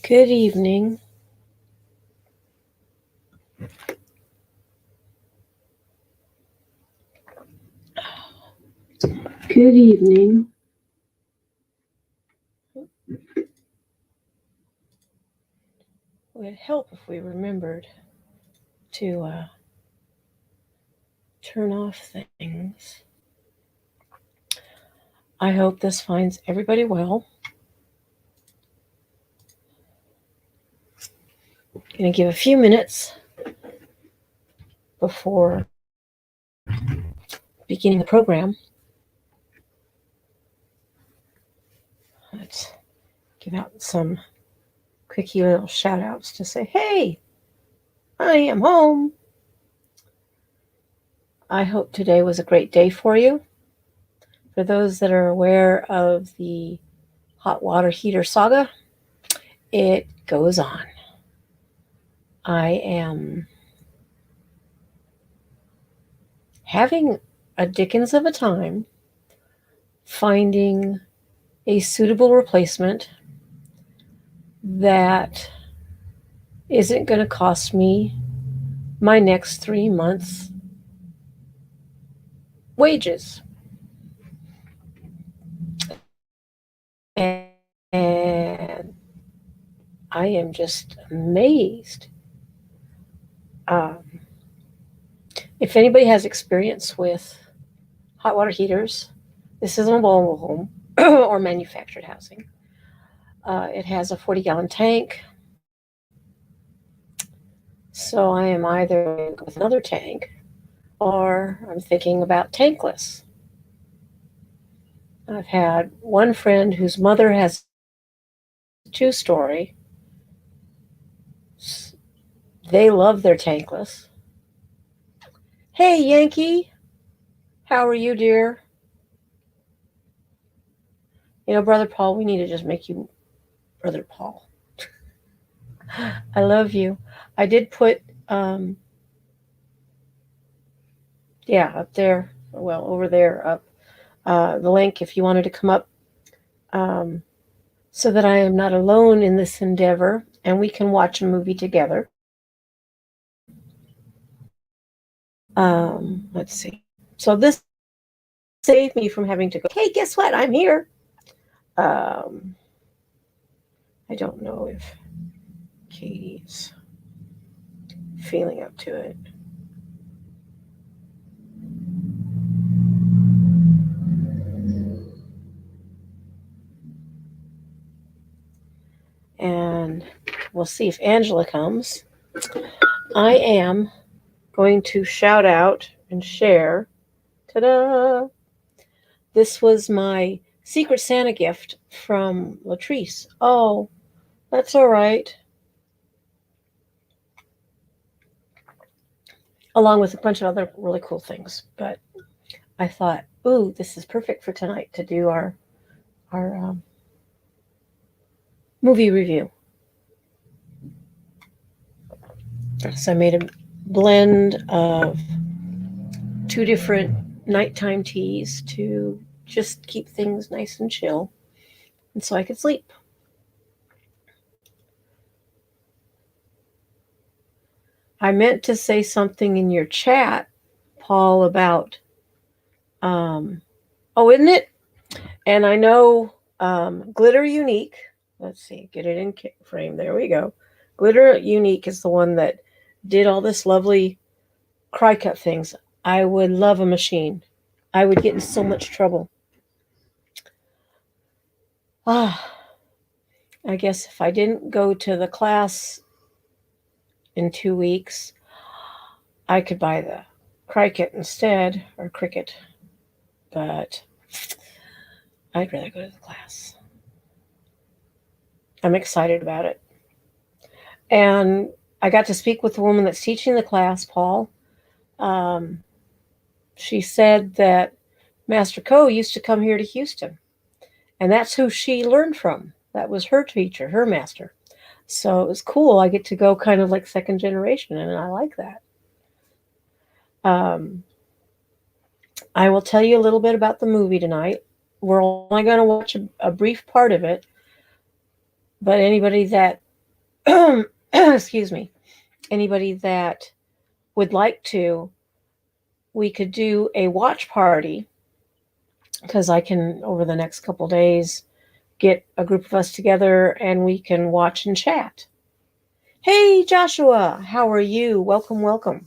Good evening. Good evening. It would help if we remembered to turn off things. I hope this finds everybody well. I'm going to give a few minutes before beginning the program. Let's give out some quickie little shout outs to say, hey, I am home. I hope today was a great day for you. For those that are aware of the hot water heater saga, it goes on. I am having a dickens of a time finding a suitable replacement that isn't going to cost me my next 3 months' wages. And I am just amazed. If anybody has experience with hot water heaters, this isn't a mobile home or manufactured housing. It has a 40-gallon tank. So I am either with another tank or I'm thinking about tankless. I've had one friend whose mother has a 2-story. They love their tankless. Hey, Yankee, how are you, dear? You know, Brother Paul, we need to just make you Brother Paul. I love you. I did put, up there, well, over there, up, the link if you wanted to come up, so that I am not alone in this endeavor and we can watch a movie together. Let's see. So this saved me from having to go, hey, guess what? I'm here. I don't know if Katie's feeling up to it. And we'll see if Angela comes. I am going to shout out and share. Ta-da! This was my Secret Santa gift from Latrice. Oh, that's all right. Along with a bunch of other really cool things. But I thought, ooh, this is perfect for tonight to do our movie review. So I made a blend of 2 different nighttime teas to just keep things nice and chill, and so I could sleep. I meant to say something in your chat, Paul, about, isn't it? And I know Glitter Unique, let's see, get it in frame, there we go. Glitter Unique is the one that did all this lovely cry cut things. I would love a machine. I would get in so much trouble. I guess if I didn't go to the class in 2 weeks, I could buy the Cricut instead, or Cricut, but I'd rather go to the class. I'm excited about it. And I got to speak with the woman that's teaching the class, Paul. She said that Master Co used to come here to Houston, and that's who she learned from. That was her teacher, her master. So it was cool. I get to go kind of like second generation, and I like that. I will tell you a little bit about the movie tonight. We're only going to watch a brief part of it, but anybody that excuse me, anybody that would like to, we could do a watch party because I can, over the next couple days, get a group of us together and we can watch and chat. Hey, Joshua, how are you? Welcome, welcome.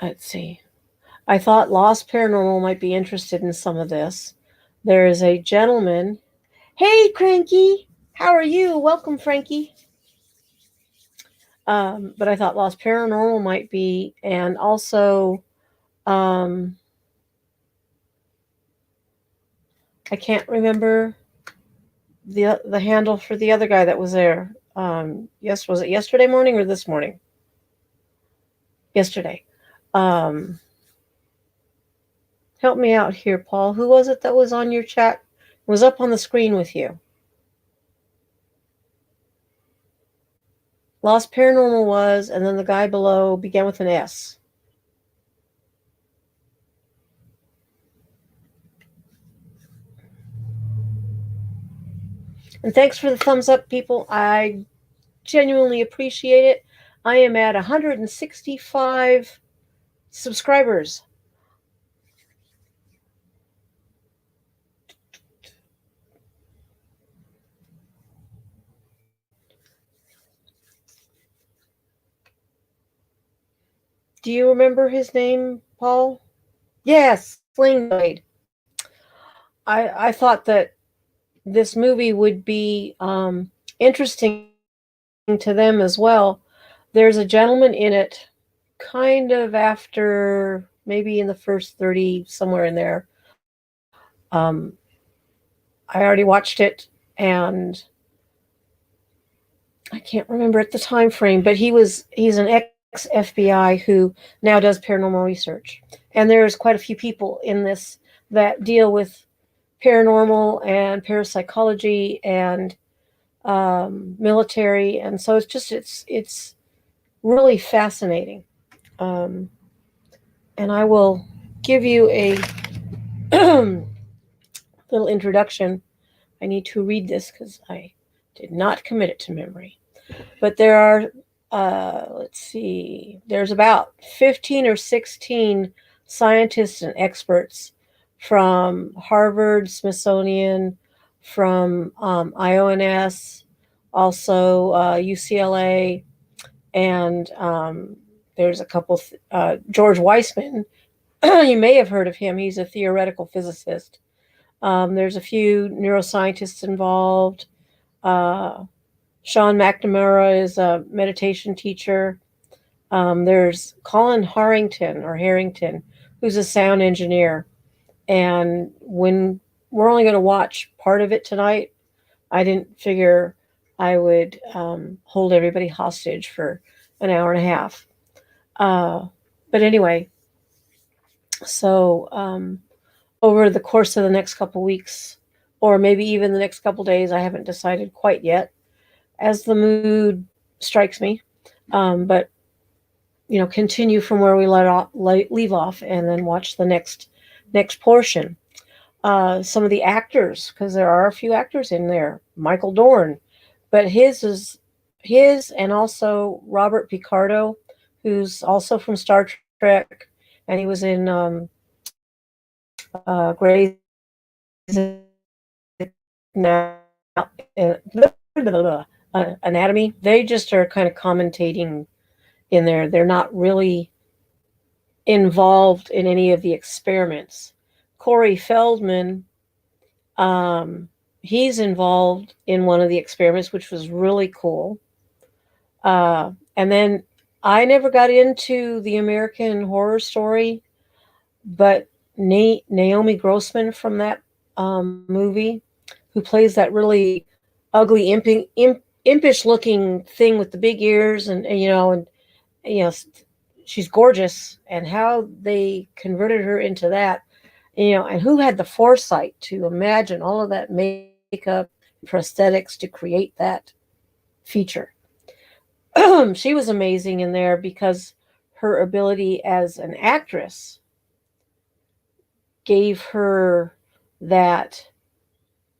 Let's see. I thought Lost Paranormal might be interested in some of this. There is a gentleman. Hey, Cranky, how are you? Welcome, Frankie. But I thought Lost Paranormal might be, and also, um, I can't remember the handle for the other guy that was there. Yes, was it yesterday morning or this morning? Yesterday. Um, Help me out here, Paul. Who was it that was on your chat? Was up on the screen with you? Lost Paranormal was, and then the guy below began with an S. And thanks for the thumbs up, people. I genuinely appreciate it. I am at 165 subscribers. Do you remember his name, Paul? Yes, Sling Blade. I thought that this movie would be interesting to them as well. There's a gentleman in it, kind of after maybe in the first 30, somewhere in there. Um, I already watched it, and I can't remember at the time frame, but he's an ex FBI who now does paranormal research. And there's quite a few people in this that deal with paranormal and parapsychology and military, and so it's really fascinating. Um, and I will give you a little introduction. I need to read this because I did not commit it to memory. But there are, let's see, there's about 15 or 16 scientists and experts from Harvard, Smithsonian, from IONS, also UCLA, and there's a couple, George Weissman, you may have heard of him. He's a theoretical physicist. There's a few neuroscientists involved. Sean McNamara is a meditation teacher. There's Colin Harrington, who's a sound engineer. And when we're only going to watch part of it tonight, I didn't figure I would hold everybody hostage for an hour and a half. But anyway, so over the course of the next couple weeks, or maybe even the next couple days, I haven't decided quite yet, as the mood strikes me. But continue from where we leave off, and then watch the next portion. Some of the actors, because there are a few actors in there. Michael Dorn, but his, and also Robert Picardo, who's also from Star Trek, and he was in Grey's Anatomy. They just are kind of commentating in there. They're not really involved in any of the experiments. Corey Feldman, he's involved in one of the experiments, which was really cool. And then I never got into the American Horror Story, but Naomi Grossman from that movie, who plays that really ugly, impish-looking thing with the big ears, and she's gorgeous, and how they converted her into that, and who had the foresight to imagine all of that makeup, prosthetics to create that feature. She was amazing in there because her ability as an actress gave her that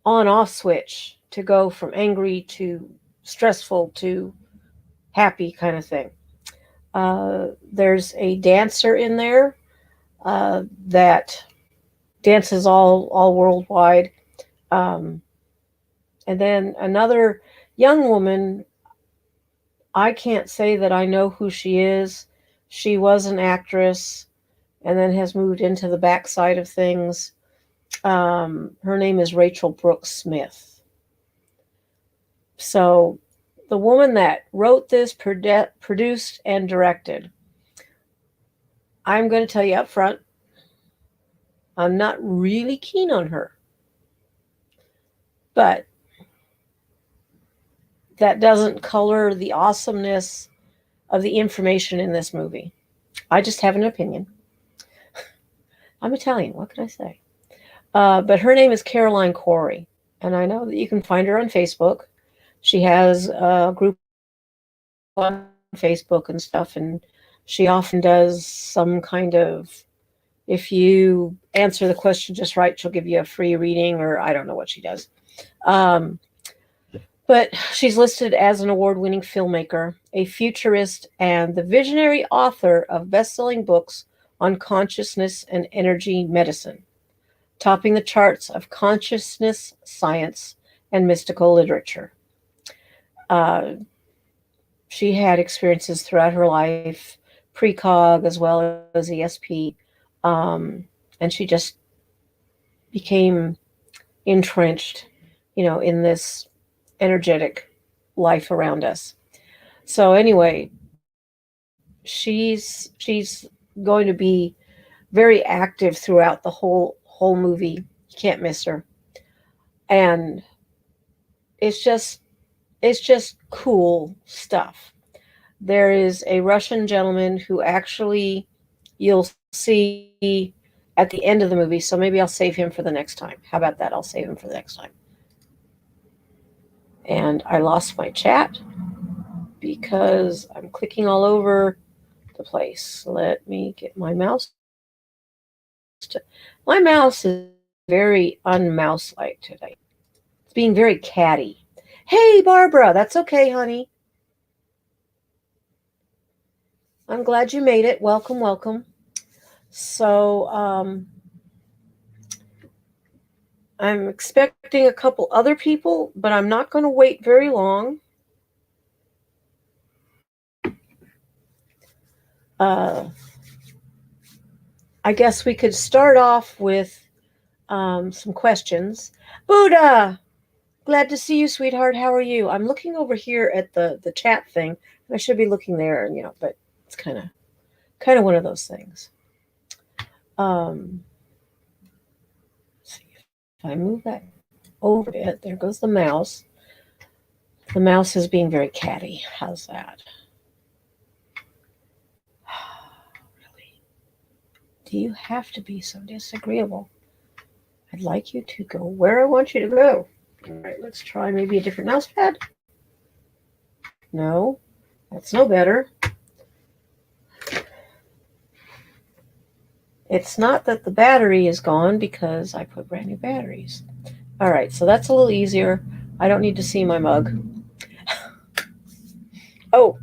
on off switch to go from angry to stressful to happy kind of thing. There's a dancer in there that dances all worldwide. Um, and then another young woman, I can't say that I know who she is. She was an actress and then has moved into the backside of things. Her name is Rachel Brooks Smith. So the woman that wrote this, produced, and directed, I'm going to tell you up front, I'm not really keen on her. But that doesn't color the awesomeness of the information in this movie. I just have an opinion. I'm Italian. What could I say? But her name is Caroline Corey, and I know that you can find her on Facebook. She has a group on Facebook and stuff, and she often does some kind of, if you answer the question just right, she'll give you a free reading, or I don't know what she does. But she's listed as an award-winning filmmaker, a futurist, and the visionary author of best-selling books on consciousness and energy medicine, topping the charts of consciousness science and mystical literature. She had experiences throughout her life, precog as well as ESP, and she just became entrenched, in this energetic life around us. So anyway, she's going to be very active throughout the whole movie. You can't miss her. And it's just cool stuff. There is a Russian gentleman who actually you'll see at the end of the movie, so maybe I'll save him for the next time. How about that? I'll save him for the next time. And I lost my chat because I'm clicking all over the place. Let me get my mouse. My mouse is very unmouse-like today. It's being very catty. Hey, Barbara, that's okay, honey. I'm glad you made it. Welcome, welcome. So, I'm expecting a couple other people, but I'm not going to wait very long. I guess we could start off with some questions. Buddha, glad to see you, sweetheart. How are you? I'm looking over here at the chat thing. I should be looking there, but it's kind of one of those things. Let's see if I move that over a bit. There goes the mouse. The mouse is being very catty. How's that? Really? Do you have to be so disagreeable? I'd like you to go where I want you to go. All right, let's try maybe a different mouse pad. No, that's no better. It's not that the battery is gone because I put brand new batteries. All right, so that's a little easier. I don't need to see my mug. Oh,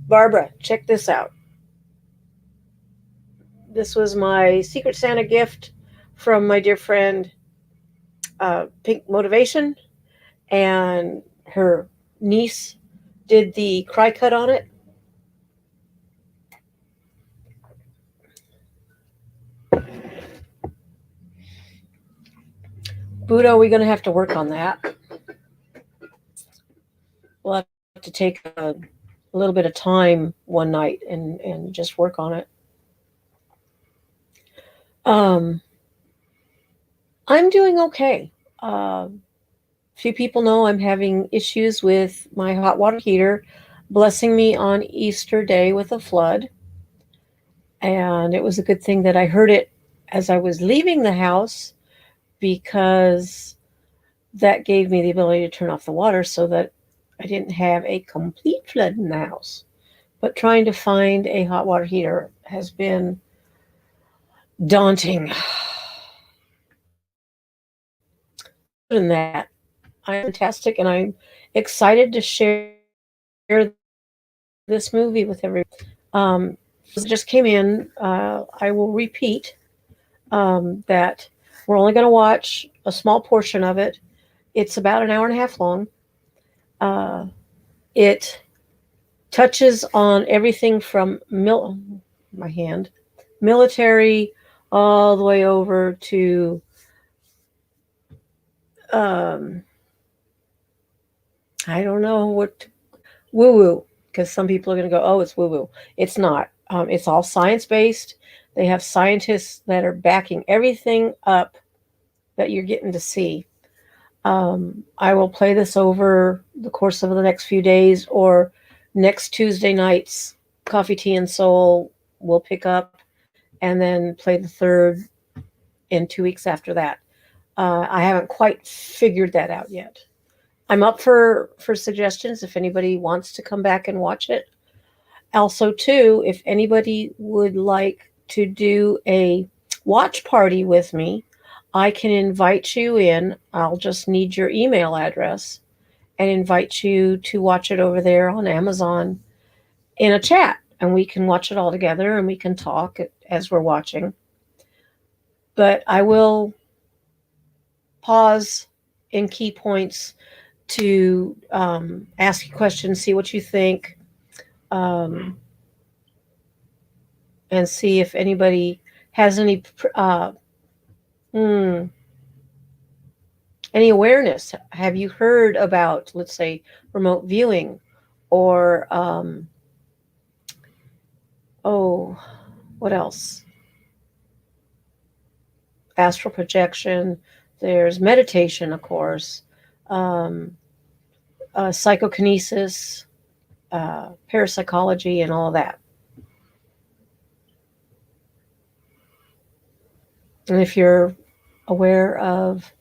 Barbara, check this out. This was my Secret Santa gift from my dear friend Pink Motivation, and her niece did the cry cut on it. Buddha, we're going to have to work on that. We'll have to take a little bit of time one night and just work on it. I'm doing okay. Few people know I'm having issues with my hot water heater blessing me on Easter Day with a flood. And it was a good thing that I heard it as I was leaving the house, because that gave me the ability to turn off the water so that I didn't have a complete flood in the house. But trying to find a hot water heater has been daunting. in that. I'm fantastic, and I'm excited to share this movie with everyone. For those that just came in, I will repeat that we're only going to watch a small portion of it. It's about an hour and a half long. It touches on everything from my hand military all the way over to um, I don't know what woo woo, because some people are going to go, oh, it's woo woo. It's not. It's all science based. They have scientists that are backing everything up that you're getting to see. I will play this over the course of the next few days, or next Tuesday night's Coffee, Tea, and Soul will pick up and then play the third in 2 weeks after that. I haven't quite figured that out yet. I'm up for suggestions if anybody wants to come back and watch it. Also, too, if anybody would like to do a watch party with me, I can invite you in. I'll just need your email address and invite you to watch it over there on Amazon in a chat. And we can watch it all together and we can talk as we're watching. But I will pause in key points to ask you questions, see what you think, um, and see if anybody has hmm, any awareness. Have you heard about, let's say, remote viewing or, oh, what else? Astral projection. There's meditation, of course, um, psychokinesis, parapsychology, and all that. And if you're aware of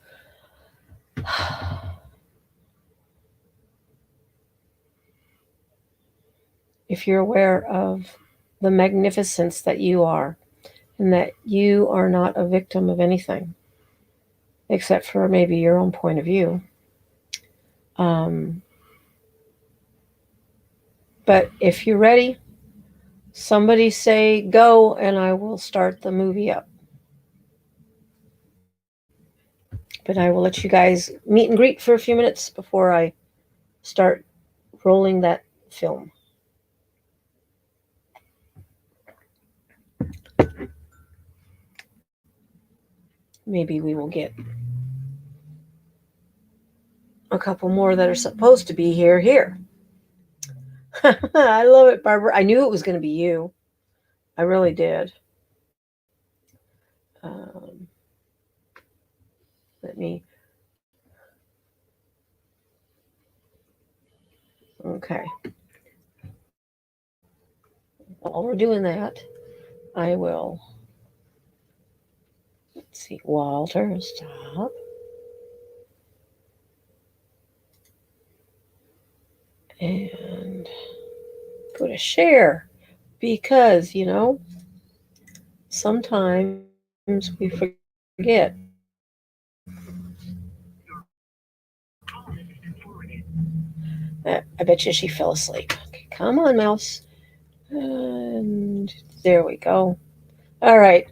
if you're aware of the magnificence that you are, and that you are not a victim of anything except for maybe your own point of view. Um, but if you're ready, somebody say go, and I will start the movie up. But I will let you guys meet and greet for a few minutes before I start rolling that film. Maybe we will get a couple more that are supposed to be here. I love it, Barbara. I knew it was going to be you. I really did. Um, let me. Okay. While we're doing that, I will. Let's see. Walter, stop. And put a share. Because, sometimes we forget. I bet you she fell asleep. Okay, come on, mouse. And there we go. All right.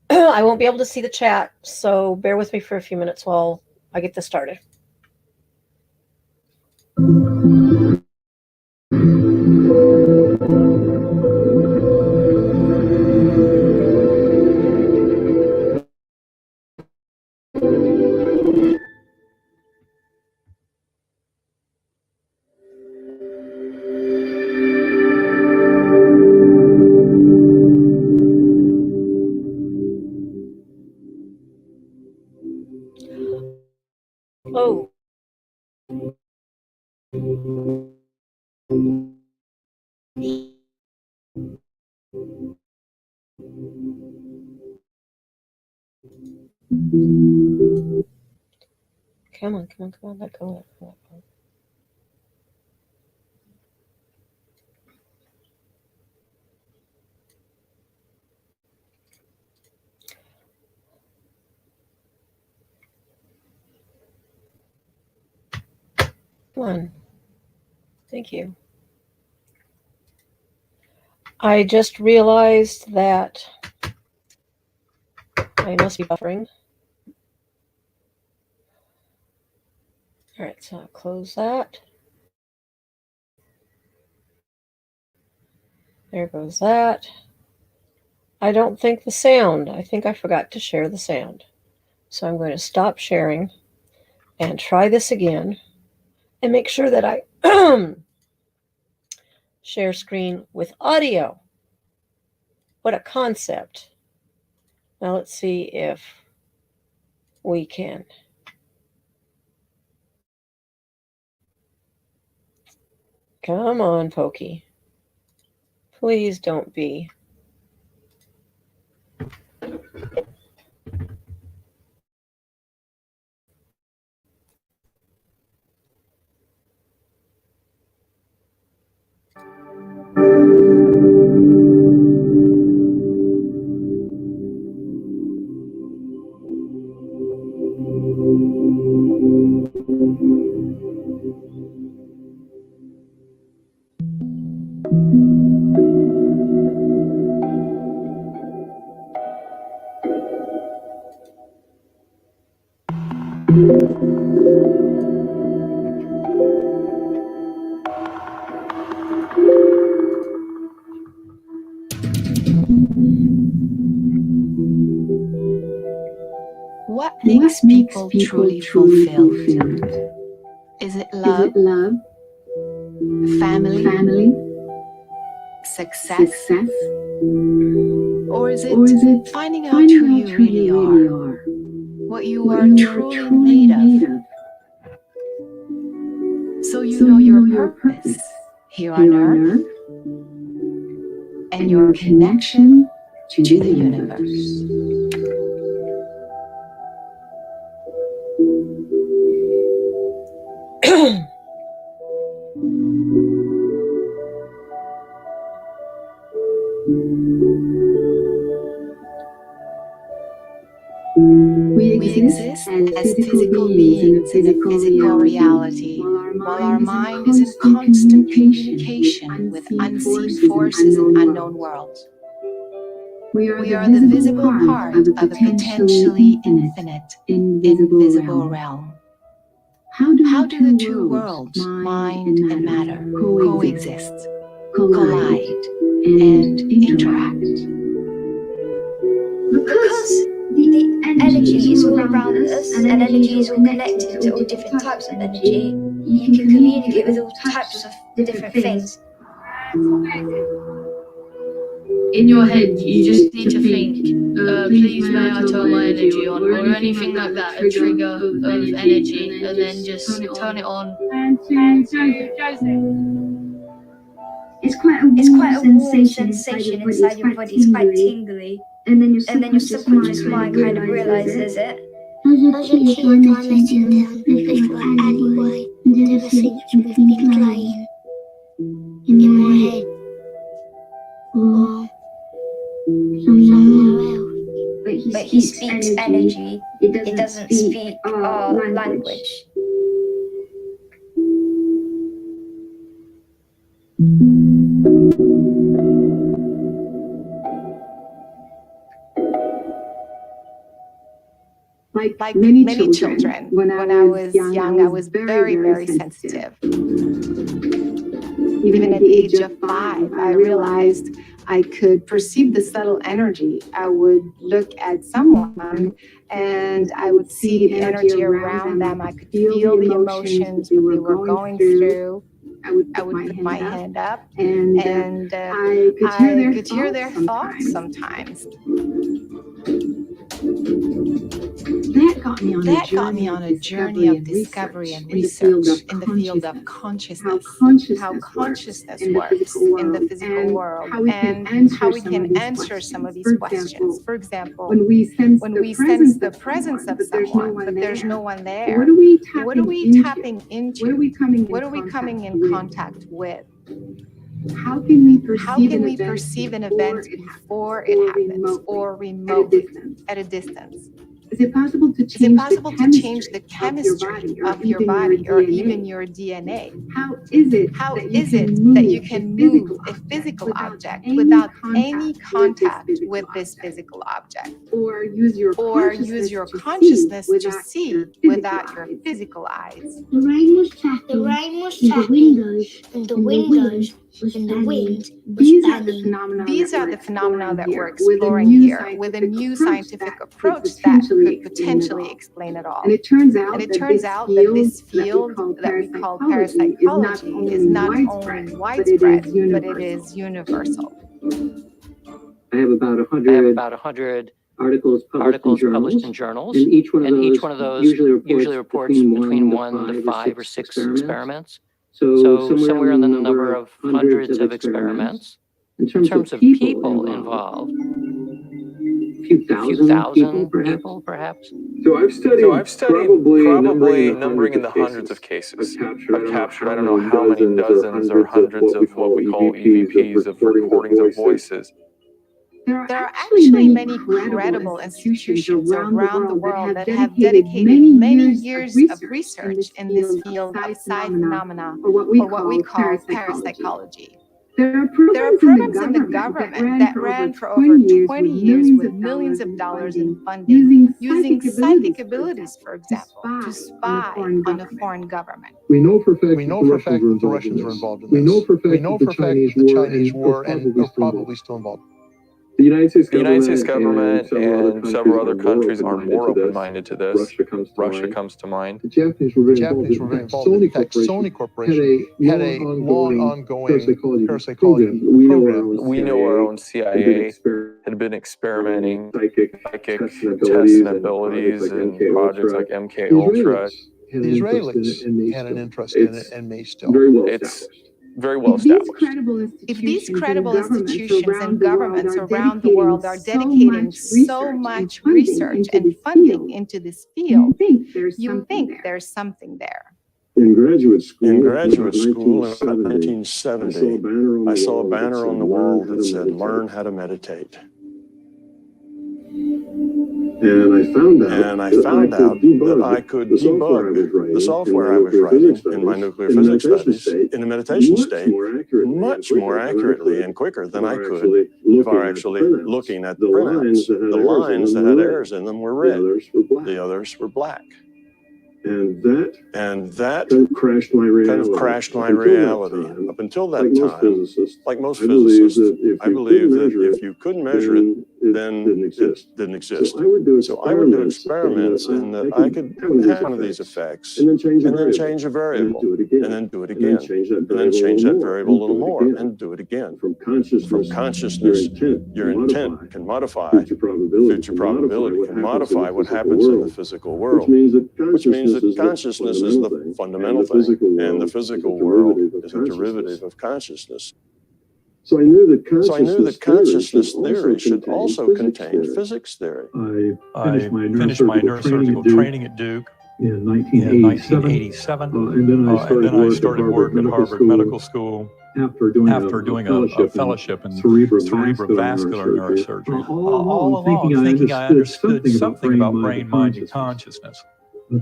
I won't be able to see the chat, so bear with me for a few minutes while I get this started. Oh, come on, let go. on. Thank you. I just realized that I must be buffering. All right, so I'll close that. There goes that. I don't think the sound. I think I forgot to share the sound. So I'm going to stop sharing and try this again and make sure that I share screen with audio. What a concept. Now let's see if we can. Come on, Pokey. Please don't be. What makes people truly fulfilled? Is it love, family, success, or is it finding out who you really are, what you are truly made of? So you know your purpose here on earth and your connection to the universe. We exist as physical beings in a physical reality, while our mind is in constant communication with unseen forces and unknown worlds. We are the visible part of a potentially infinite, invisible realm. How do the two worlds, mind and matter, coexist, collide, and interact? Because the energy is all around us and energy is all connected to all different types of energy, you can communicate with all types of different things. In your head, you just need to think, please may I turn my energy on, or anything like that, a trigger of energy, and then just turn it on. It's quite a warm sensation inside your body, it's quite tingly. And then your subconscious mind kind of realizes it. As a kid, I listened to everything anyway, ever since we've been playing in my head or somewhere else. But he speaks energy, it doesn't speak our language. Like many children, when I was young, I was very, very sensitive. Even at the age of 5, I realized I could perceive the subtle energy. I would look at someone and I would see the energy around them. I could feel the emotions, what they were going through. I would put my hand up and I could hear their thoughts sometimes. That got me on a journey of discovery and research in the field of consciousness, how consciousness works in the physical world, and how we can answer some of these questions. For example, when we sense the presence of someone, but there's no one there, what are we tapping into? What are we coming in contact with? How can we perceive an event before it happens, or remotely, at a distance? Is it possible to Is it possible to change change the chemistry of your body or even your DNA? How is it that you can move a physical object without any contact with this physical object? or use your consciousness to see without your physical eyes? The rain was tapping. And the windows and the wind was banging. These are the phenomena that we're exploring here with a new scientific approach that could potentially explain it all. And it turns out that this field that we call parapsychology is not only widespread, but it is universal. I have about 100 articles published in journals, and each one of those usually reports between 1 to 5 or 6 experiments. So somewhere in the number of hundreds of experiments. In terms of people involved, a few thousand people, perhaps. So I've studied probably numbering in the hundreds of cases. I've captured, I don't know how many dozens or hundreds of what we call EVPs, of recordings of voices. There are actually many credible institutions around the world that have dedicated many years of research in this field of psi phenomena, or what we call parapsychology. There are programs in the government that ran for over 20 years with millions of dollars in funding, using psychic abilities, for example, to spy on a foreign government. We know for a fact that the Russians were involved in this. We know for a fact that the Chinese were and are probably still involved. The United States government and several other countries are more open-minded to this. Russia comes to mind. The Japanese were very involved. In fact, Sony Corporation had a long ongoing parapsychology program. We know our own CIA had been experimenting psychic tests and abilities in projects like MK Ultra. The Israelis had an interest in it and may still. It's very well established. If these credible institutions and governments around the world are dedicating so much research and funding into this field, you think there's something there. In graduate school in 1970, I saw a banner on the wall that said, "Learn how to meditate." And I found out that I could debug the software I was writing in my nuclear physics studies in a meditation state much more accurately and quicker than I could if I were actually looking at the printouts. The lines that had errors in them were red, the others were black. And that kind of crashed my reality. Up until that time, like most physicists, I believe that if you couldn't measure it, then it didn't exist. So I would do experiments in that I could have one of these effects and then change a variable and then do it again and then change that variable a little more and do it again. From consciousness, your intent can modify future probability, can modify what happens in the physical world, which means that consciousness is the fundamental thing, and the physical world is a derivative of consciousness. So I knew that consciousness theory should also contain physics theory. I finished my neurosurgical training at Duke in 1987, and then I started work at Harvard Medical School after doing a fellowship in cerebrovascular neurosurgery. All along thinking I understood something about brain, mind, and consciousness. But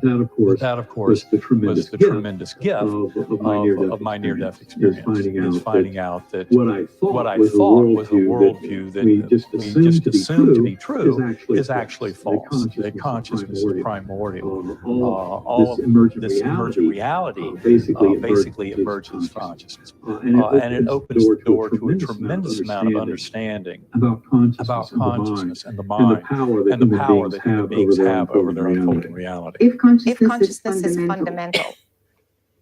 that, of course, was the tremendous gift of my near-death experience, is finding out that what I thought was a worldview that we just assumed to be true is actually false. That consciousness is primordial. All of this emergent reality basically emerges consciousness. And it opens the door to a tremendous amount of understanding about consciousness and the mind and the power that human beings have over their unfolding reality. If consciousness is fundamental,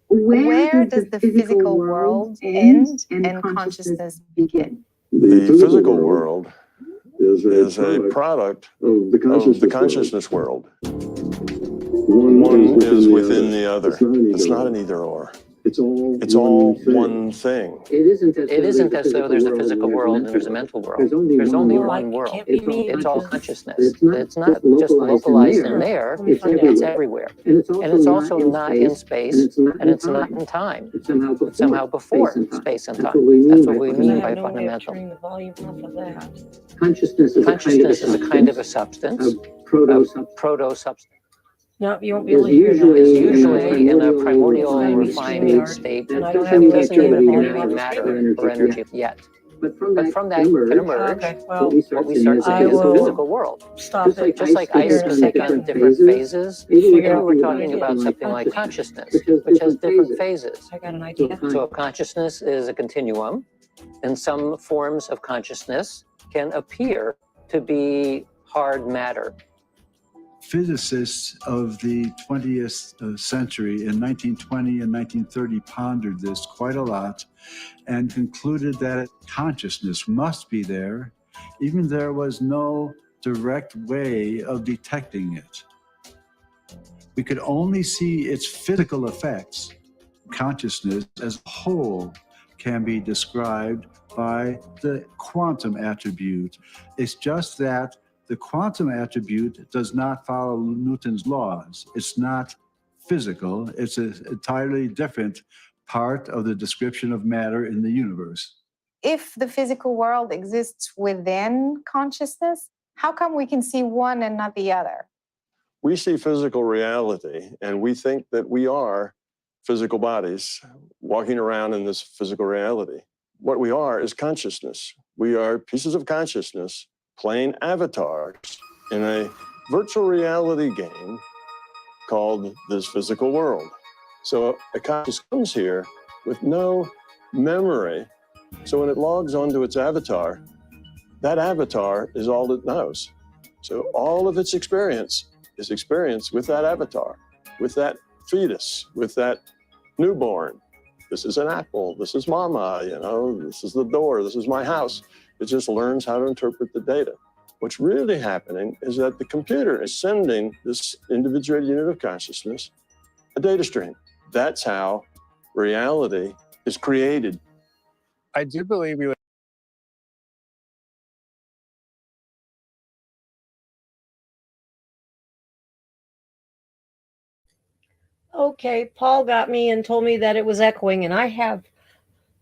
where does the physical world end and consciousness begin? The physical world is a product of the consciousness world. One is within the other. It's not an either or. It's all one thing. It isn't as though there's a physical world and there's a mental world. There's only one world. It's all consciousness. It's not just localized in there. It's everywhere. And it's also not in space, and it's not in time. It's somehow before space and time. That's what we mean by fundamental. Consciousness is a kind of a substance. proto-substance. No, you won't be able to hear that. Is usually in a primordial refined state. And It I don't have doesn't even appear to be volume matter or energy yet. But from that can emerge Okay, well, what we start I seeing as the will physical world. stop it. Just like ice can take on different phases, Figure maybe out we're what talking it about is. something like consciousness, which has different phases. I got an idea. So a consciousness is a continuum, and some forms of consciousness can appear to be hard matter. Physicists of the 20th century in 1920 and 1930 pondered this quite a lot and concluded that consciousness must be there, even there was no direct way of detecting it. We could only see its physical effects. Consciousness as a whole can be described by the quantum attribute. It's just that the quantum attribute does not follow Newton's laws. It's not physical. It's an entirely different part of the description of matter in the universe. If the physical world exists within consciousness, how come we can see one and not the other? We see physical reality, and we think that we are physical bodies walking around in this physical reality. What we are is consciousness. We are pieces of consciousness playing avatars in a virtual reality game called this physical world. So a consciousness comes here with no memory. So when it logs onto its avatar, that avatar is all it knows. So all of its experience is experience with that avatar, with that fetus, with that newborn. This is an apple, this is mama, this is the door, this is my house. It just learns how to interpret the data. What's really happening is that the computer is sending this individuated unit of consciousness a data stream. That's how reality is created. I do believe we would. Okay, Paul got me and told me that it was echoing, and I have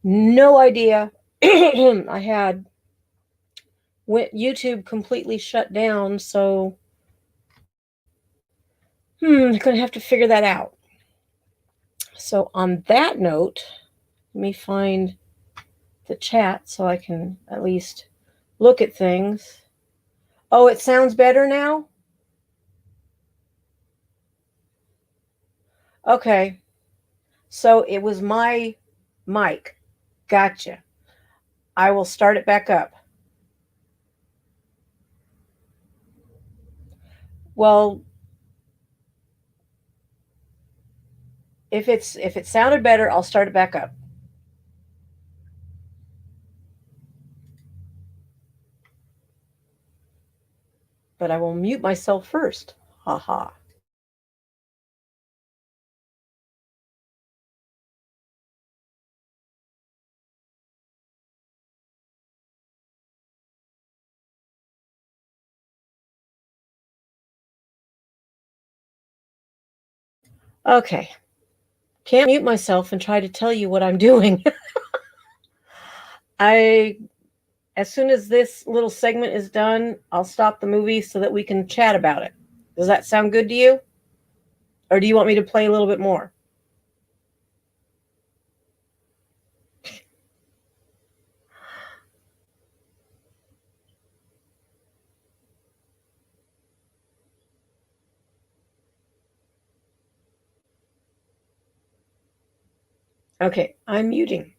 no idea. I had YouTube completely shut down, so I'm going to have to figure that out. So on that note, let me find the chat so I can at least look at things. Oh, it sounds better now? Okay. So it was my mic. Gotcha. I will start it back up. Well, if it sounded better, I'll start it back up. But I will mute myself first. Haha. Okay. Can't mute myself and try to tell you what I'm doing. As soon as this little segment is done, I'll stop the movie so that we can chat about it. Does that sound good to you? Or do you want me to play a little bit more? Okay, I'm muting.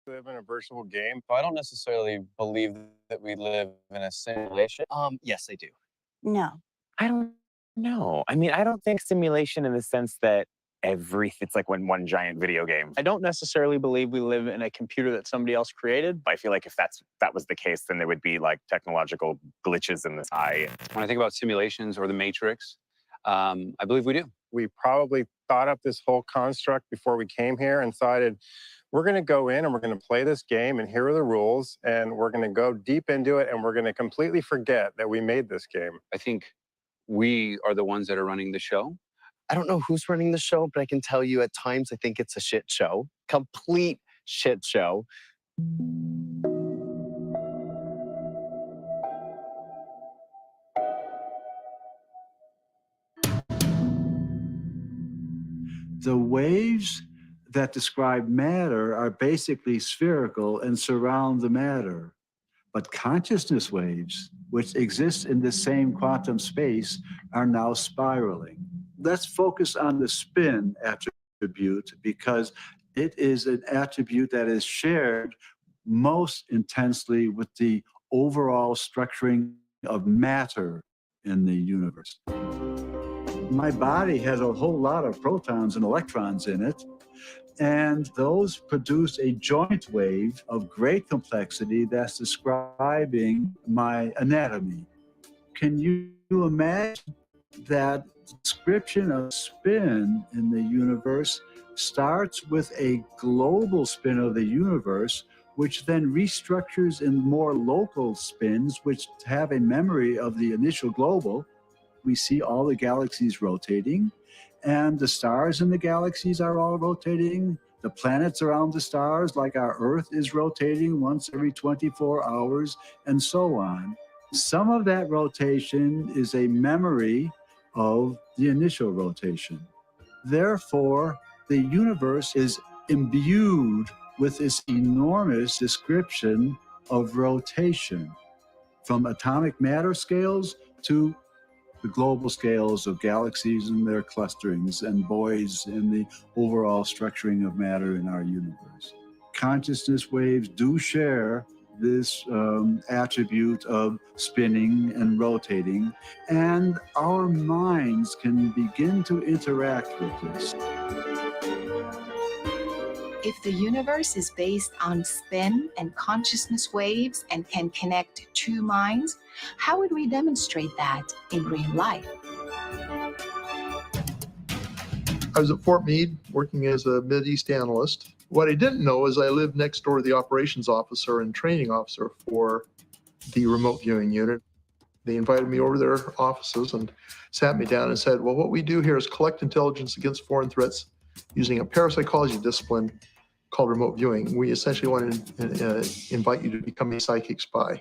We live in a virtual game, but I don't necessarily believe that we live in a simulation. Yes, I do. No. I don't know. I mean, I don't think simulation in the sense that it's like one giant video game. I don't necessarily believe we live in a computer that somebody else created. I feel like if that was the case, then there would be like technological glitches in the sky. When I think about simulations or the Matrix, I believe we do. we probably thought up this whole construct before we came here and decided we're going to go in and we're going to play this game, and here are the rules, and we're going to go deep into it, and we're going to completely forget that we made this game. I think we are the ones that are running the show. I don't know who's running the show, but I can tell you at times I think it's a shit show. Complete shit show. The waves that describe matter are basically spherical and surround the matter. But consciousness waves, which exist in the same quantum space, are now spiraling. Let's focus on the spin attribute because it is an attribute that is shared most intensely with the overall structuring of matter in the universe. My body has a whole lot of protons and electrons in it, and those produce a joint wave of great complexity that's describing my anatomy. Can you imagine that description of spin in the universe starts with a global spin of the universe, which then restructures in more local spins, which have a memory of the initial global. We see all the galaxies rotating, and the stars in the galaxies are all rotating. The planets around the stars, like our Earth, is rotating once every 24 hours, and so on. Some of that rotation is a memory of the initial rotation. Therefore, the universe is imbued with this enormous description of rotation, from atomic matter scales to the global scales of galaxies and their clusterings and buoys in the overall structuring of matter in our universe. Consciousness waves do share this attribute of spinning and rotating, and our minds can begin to interact with this. If the universe is based on spin and consciousness waves and can connect two minds, how would we demonstrate that in real life? I was at Fort Meade working as a Mideast analyst. What I didn't know is I lived next door to the operations officer and training officer for the remote viewing unit. They invited me over to their offices and sat me down and said, well, what we do here is collect intelligence against foreign threats using a parapsychology discipline called remote viewing. We essentially want to invite you to become a psychic spy.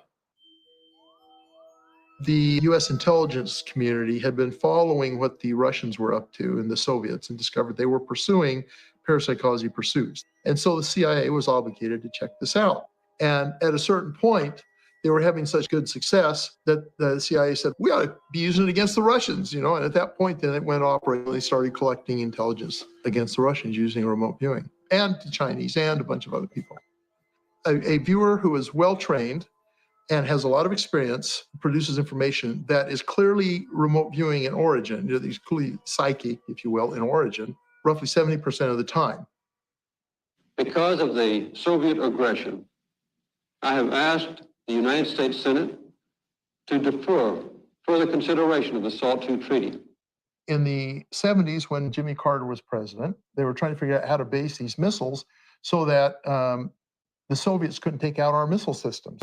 The U.S. intelligence community had been following what the Russians were up to and the Soviets and discovered they were pursuing parapsychology pursuits. And so the CIA was obligated to check this out. And at a certain point, they were having such good success that the CIA said, we ought to be using it against the Russians, you know, and at that point, then it went operating. They started collecting intelligence against the Russians using remote viewing, and the Chinese and a bunch of other people. A viewer who is well-trained and has a lot of experience produces information that is clearly remote viewing in origin, you know, these clearly psychic, if you will, in origin, roughly 70% of the time. Because of the Soviet aggression, I have asked the United States Senate to defer further consideration of the SALT II treaty. In the 70s, when Jimmy Carter was president, they were trying to figure out how to base these missiles so that the Soviets couldn't take out our missile systems.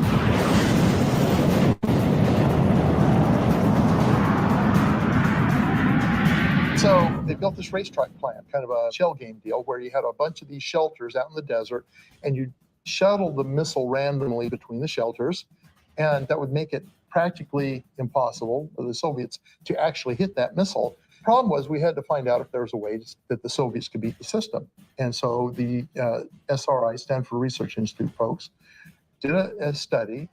So they built this racetrack plant, kind of a shell game deal, where you had a bunch of these shelters out in the desert, and you shuttle the missile randomly between the shelters, and that would make it practically impossible for the Soviets to actually hit that missile. The problem was we had to find out if there was a way that the Soviets could beat the system. And so the SRI, Stanford Research Institute folks, did a study,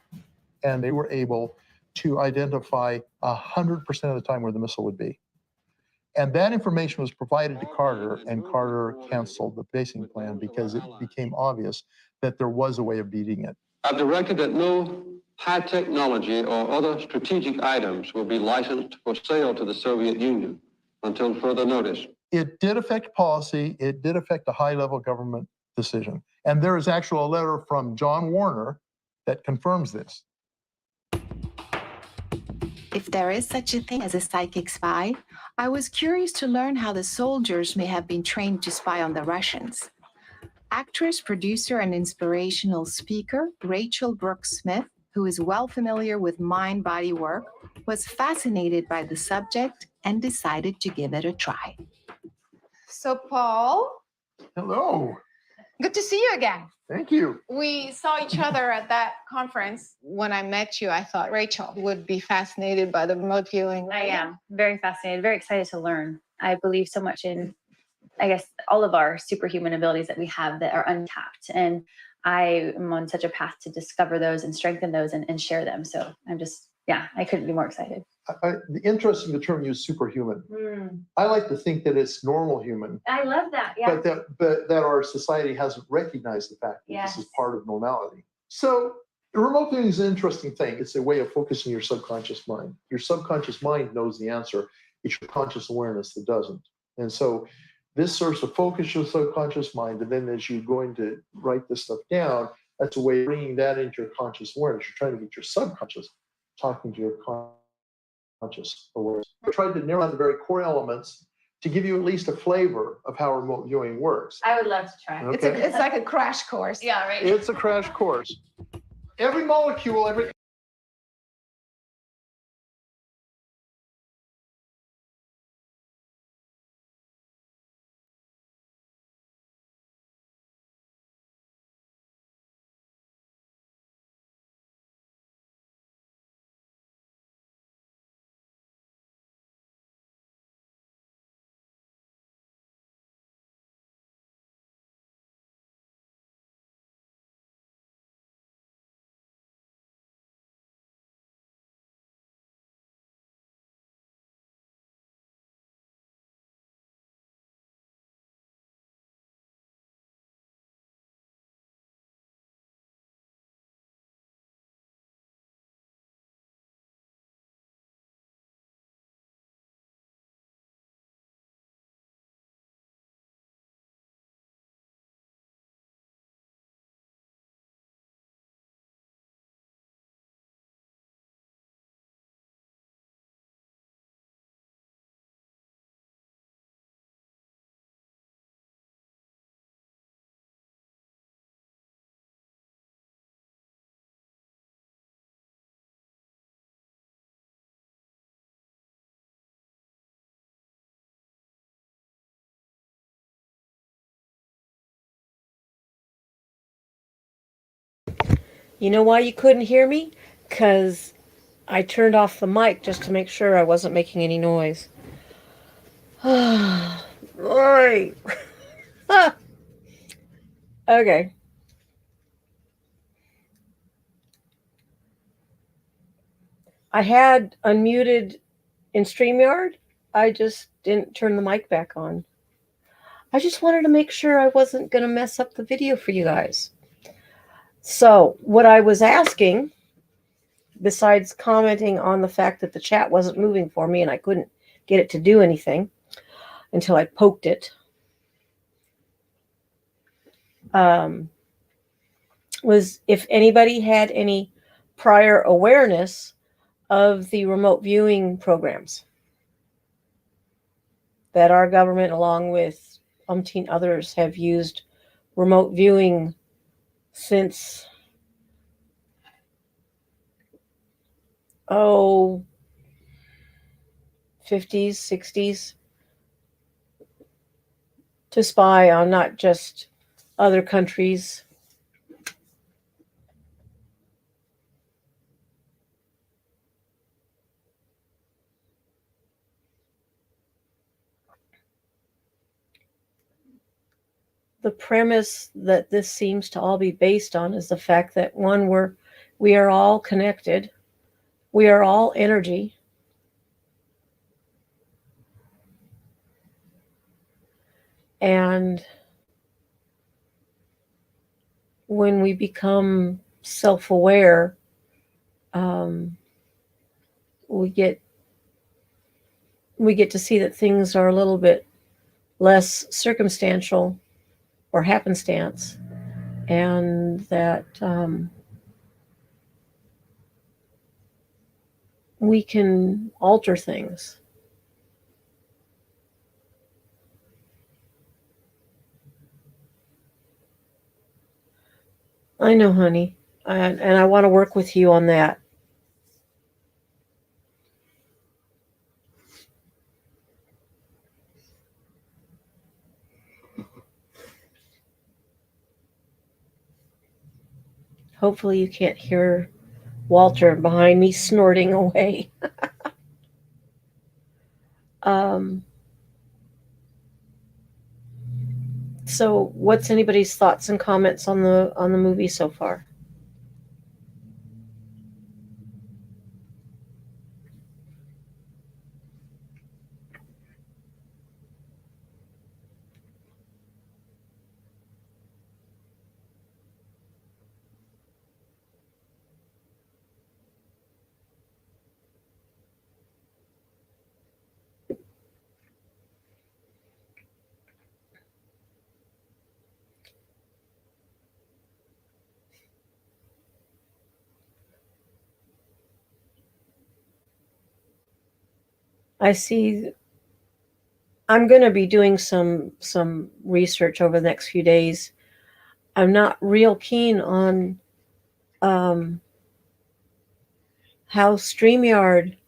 and they were able to identify 100% of the time where the missile would be. And that information was provided to Carter, and Carter canceled the basing plan because it became obvious that there was a way of beating it. I've directed that no high technology or other strategic items will be licensed for sale to the Soviet Union until further notice. It did affect policy. It did affect a high-level government decision. And there is actually a letter from John Warner that confirms this. If there is such a thing as a psychic spy, I was curious to learn how the soldiers may have been trained to spy on the Russians. Actress, producer, and inspirational speaker Rachel Brooks Smith, who is well familiar with mind-body work, was fascinated by the subject and decided to give it a try. So, Paul, Hello. good to see you again. Thank you. We saw each other at that conference. When I met you, I thought Rachel would be fascinated by the remote viewing. I am very fascinated, very excited to learn. I believe so much in, I guess, all of our superhuman abilities that we have that are untapped. And I am on such a path to discover those and strengthen those and share them. So I'm just, I couldn't be more excited. The interesting, the term used, superhuman. I like to think that it's normal human. I love that, yeah. But that our society hasn't recognized the fact that this is part of normality. So remote viewing is an interesting thing. It's a way of focusing your subconscious mind. Your subconscious mind knows the answer. It's your conscious awareness that doesn't. And so this serves to focus your subconscious mind. And then as you're going to write this stuff down, that's a way of bringing that into your conscious awareness. You're trying to get your subconscious talking to your conscious awareness. I tried to narrow down the very core elements to give you at least a flavor of how remote viewing works. I would love to try. Okay. It's like a crash course. Yeah, right. It's a crash course. Every molecule, every You know why you couldn't hear me? Because I turned off the mic just to make sure I wasn't making any noise. Right. Okay. I had unmuted in StreamYard. I just didn't turn the mic back on. I just wanted to make sure I wasn't going to mess up the video for you guys. So what I was asking, besides commenting on the fact that the chat wasn't moving for me and I couldn't get it to do anything until I poked it, was if anybody had any prior awareness of the remote viewing programs that our government, along with umpteen others, have used remote viewing since, 50s, 60s, to spy on not just other countries, the premise that this seems to all be based on is the fact that, one, we are all connected. We are all energy. And when we become self-aware, we get to see that things are a little bit less circumstantial or happenstance, and that we can alter things. I know, honey, and I want to work with you on that. Hopefully you can't hear Walter behind me snorting away. So what's anybody's thoughts and comments on the movie so far? I see. I'm going to be doing some research over the next few days. I'm not real keen on how StreamYard.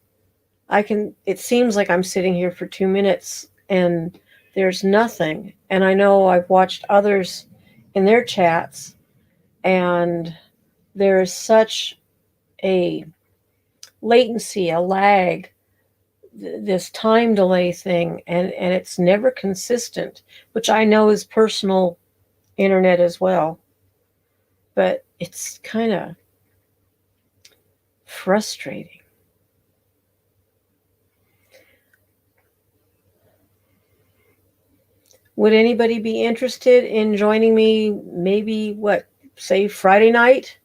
It seems like I'm sitting here for 2 minutes and there's nothing. And I know I've watched others in their chats, and there is such a latency, a lag, this time delay thing, and it's never consistent, which I know is personal internet as well. But it's kind of frustrating. Would anybody be interested in joining me maybe, say Friday night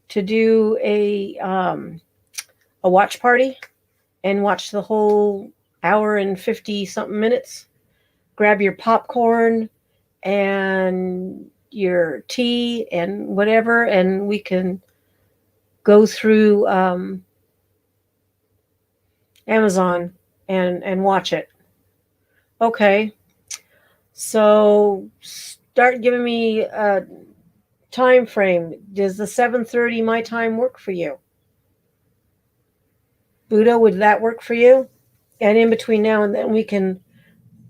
to do a watch party and watch the whole hour and 50 something minutes? Grab your popcorn and your tea and whatever, and we can go through Amazon and watch it. Okay. So start giving me a time frame. Does the 7:30 my time work for you? Buddha, would that work for you? And in between now and then we can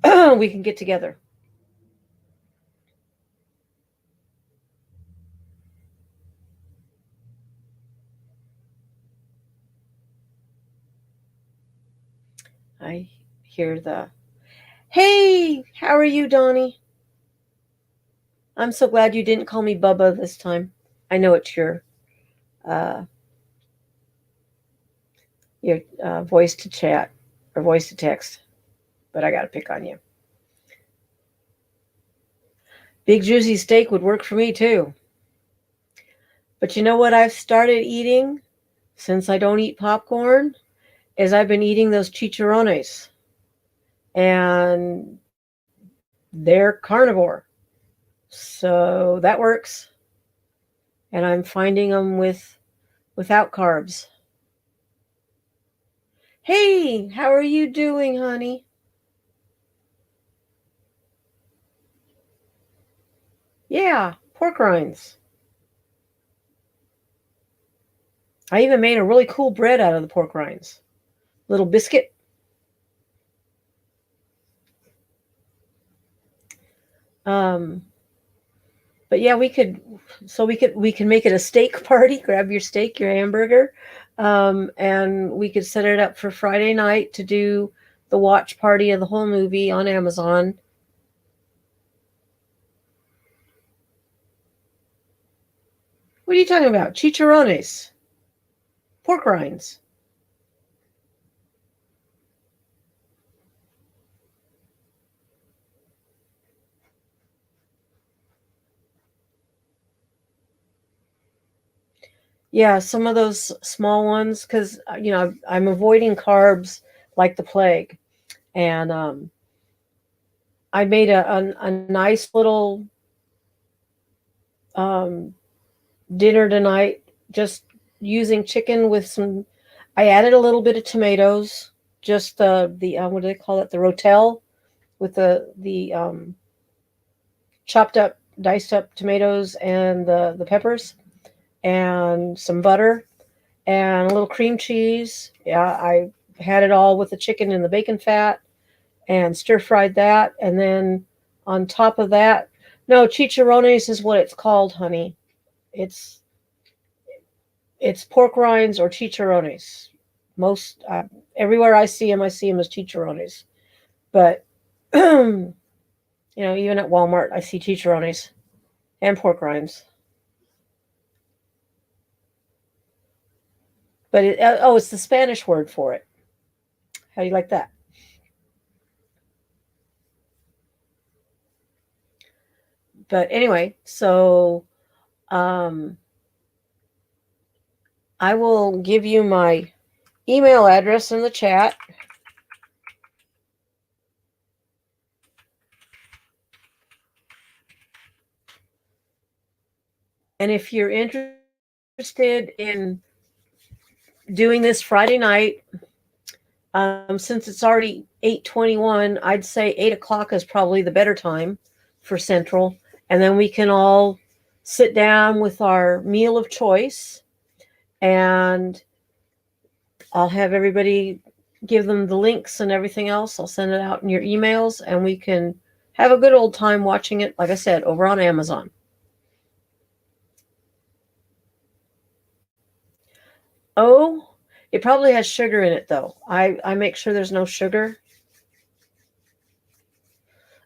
we can get together. I hear the, hey, how are you, Donnie? I'm so glad you didn't call me Bubba this time. I know it's your voice to chat or voice to text, but I got to pick on you. Big juicy steak would work for me too. But you know what I've started eating since I don't eat popcorn? Is I've been eating those chicharrones. And they're carnivore. So that works. And I'm finding them without carbs. Hey, how are you doing, honey? Yeah, pork rinds. I even made a really cool bread out of the pork rinds. Little biscuit. But yeah, we can make it a steak party. Grab your steak, your hamburger, and we could set it up for Friday night to do the watch party of the whole movie on Amazon. What are you talking about? Chicharrones. Pork rinds. Yeah, some of those small ones, because I'm avoiding carbs like the plague, and I made a nice little dinner tonight, just using chicken with some I added a little bit of tomatoes, just the what do they call it? The rotel with the chopped up, diced up tomatoes and the peppers, and some butter and a little cream cheese. Yeah, I had it all with the chicken and the bacon fat and stir fried that. And then on top of that, no, chicharrones is what it's called, honey. It's pork rinds or chicharrones. Most everywhere I see them as chicharrones. But even at Walmart, I see chicharrones and pork rinds. But it's the Spanish word for it. How do you like that? But anyway, so I will give you my email address in the chat. And if you're interested in doing this Friday night, since it's already 8:21, I'd say 8 o'clock is probably the better time for Central. And then we can all sit down with our meal of choice, and I'll have everybody give them the links and everything else. I'll send it out in your emails, and we can have a good old time watching it, like I said, over on Amazon. Oh, it probably has sugar in it, though. I make sure there's no sugar.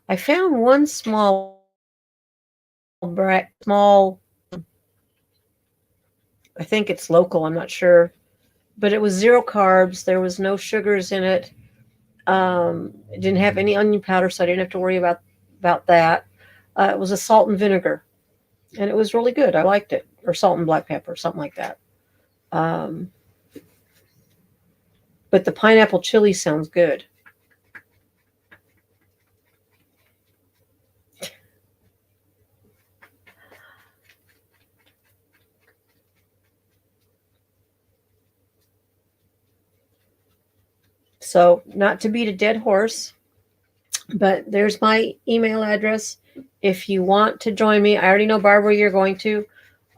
I found one small, I think it's local, I'm not sure. But it was 0 carbs. There was no sugars in it. It didn't have any onion powder, so I didn't have to worry about that. It was a salt and vinegar, and it was really good. I liked it. Or salt and black pepper, something like that. But the pineapple chili sounds good. So, not to beat a dead horse, but there's my email address. If you want to join me, I already know, Barbara, you're going to.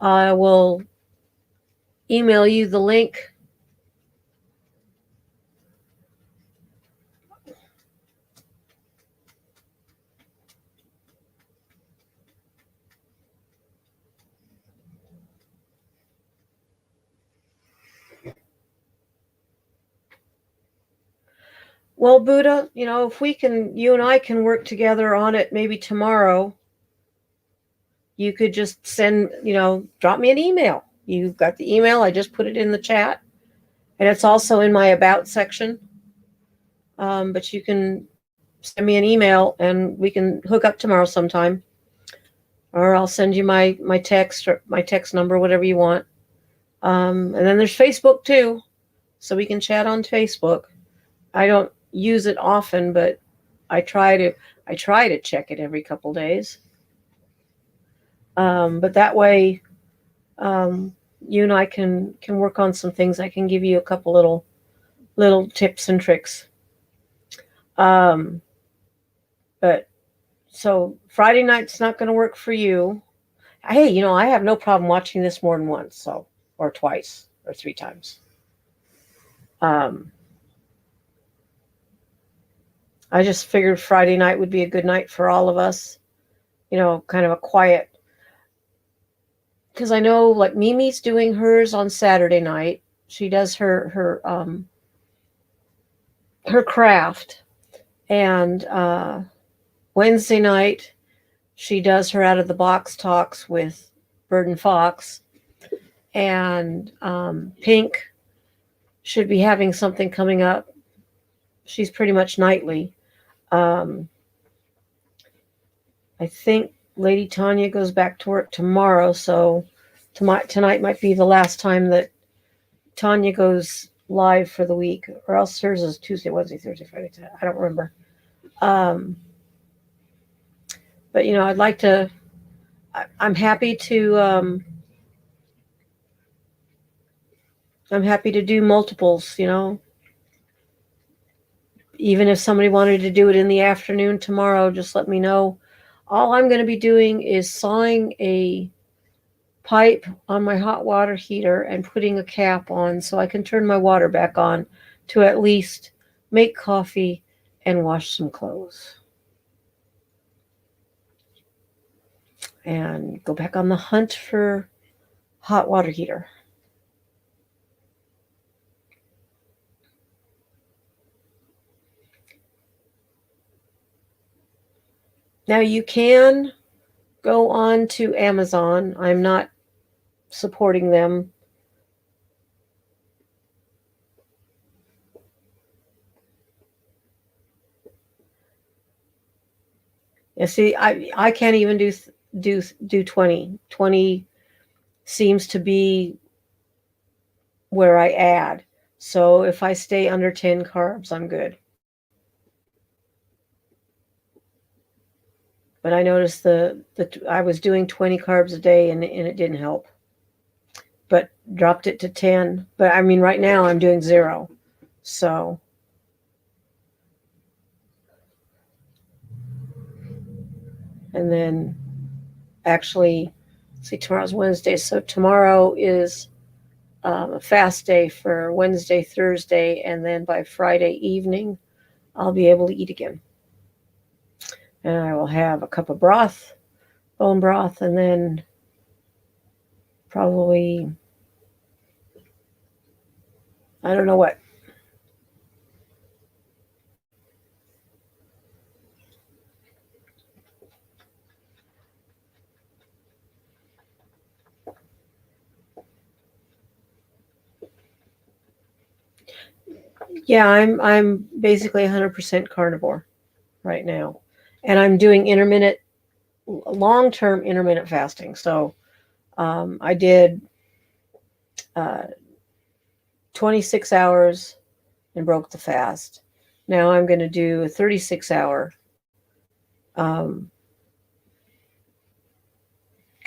I will email you the link. Well, Buddha, if you and I can work together on it maybe tomorrow, you could just drop me an email. You've got the email. I just put it in the chat. And it's also in my About section. But you can send me an email, and we can hook up tomorrow sometime. Or I'll send you my text or my text number, whatever you want. And then there's Facebook, too. So we can chat on Facebook. I don't use it often, but I try to check it every couple days. But that way, you and I can work on some things. I can give you a couple little tips and tricks. But so Friday night's not going to work for you. Hey, I have no problem watching this more than once, or twice, or 3 times. I just figured Friday night would be a good night for all of us. Kind of a quiet. Because I know, like, Mimi's doing hers on Saturday night. She does her craft, and Wednesday night she does her out of the box talks with Bird and Fox, and Pink should be having something coming up. She's pretty much nightly. I think Lady Tanya goes back to work tomorrow, so tonight might be the last time that Tanya goes live for the week, or else hers is Tuesday, Wednesday, Thursday, Friday. I don't remember. But I'd like to. I'm happy to I'm happy to do multiples, Even if somebody wanted to do it in the afternoon tomorrow, just let me know. All I'm going to be doing is sawing a pipe on my hot water heater and putting a cap on so I can turn my water back on to at least make coffee and wash some clothes. And go back on the hunt for hot water heater. Now you can go on to Amazon. I'm not supporting them. You see, I can't even do 20. 20 seems to be where I add. So if I stay under 10 carbs, I'm good. But I noticed I was doing 20 carbs a day and it didn't help. But dropped it to 10. But I mean, right now I'm doing 0. So and then actually, see, tomorrow's Wednesday. So tomorrow is a fast day for Wednesday, Thursday, and then by Friday evening, I'll be able to eat again. And I will have a cup of broth, bone broth, and then probably, I don't know what. Yeah, I'm basically 100% carnivore right now. And I'm doing long-term intermittent fasting. So I did 26 hours and broke the fast. Now I'm going to do a 36-hour, because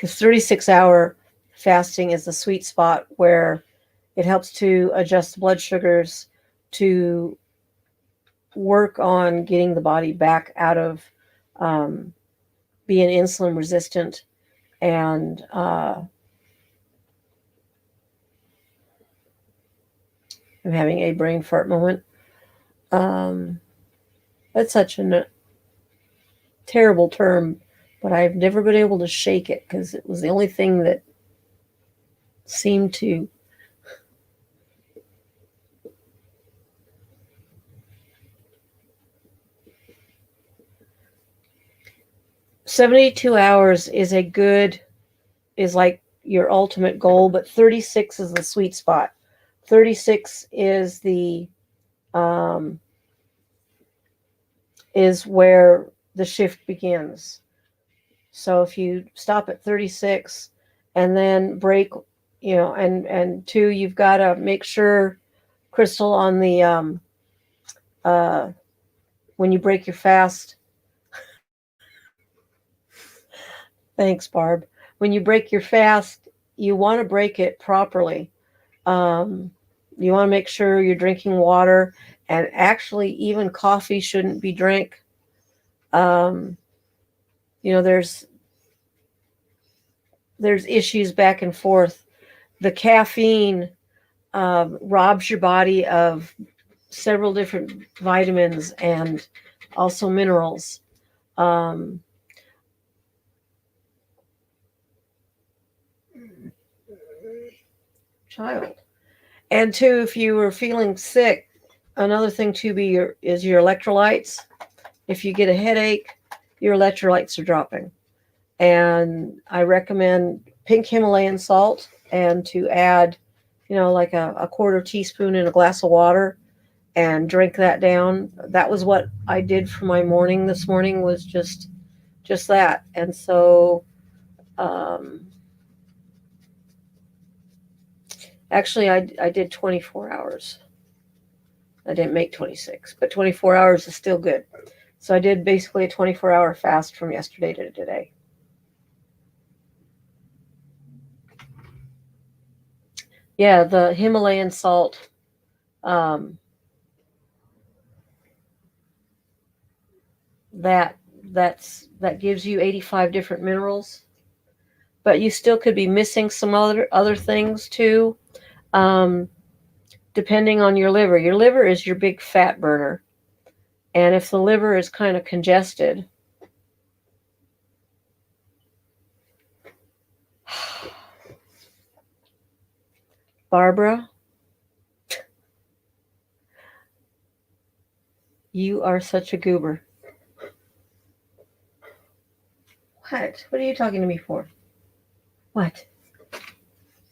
36-hour fasting is the sweet spot where it helps to adjust the blood sugars to work on getting the body back out of being insulin resistant. And I'm having a brain fart moment. That's such a terrible term, but I've never been able to shake it because it was the only thing that seemed to. "72 hours is like your ultimate goal, but 36 is the sweet spot. 36 is is where the shift begins. So if you stop at 36 and then break, and 2, you've got to make sure, Crystal, on the when you break your fast. Thanks, Barb. When you break your fast, you want to break it properly. You want to make sure you're drinking water, and actually even coffee shouldn't be drank. There's issues back and forth. The caffeine robs your body of several different vitamins and also minerals. Child. And 2, if you were feeling sick, another thing to be is your electrolytes. If you get a headache, your electrolytes are dropping. And I recommend pink Himalayan salt and to add, like a quarter teaspoon in a glass of water and drink that down. That was what I did for my morning this morning, was just that. And so actually I did 24 hours. I didn't make 26, but 24 hours is still good. So I did basically a 24-hour fast from yesterday to today. Yeah, the Himalayan salt. That gives you 85 different minerals, but you still could be missing some other things too, depending on your liver. Your liver is your big fat burner, and if the liver is kind of congested, Barbara, you are such a goober. What are you talking to me for? What?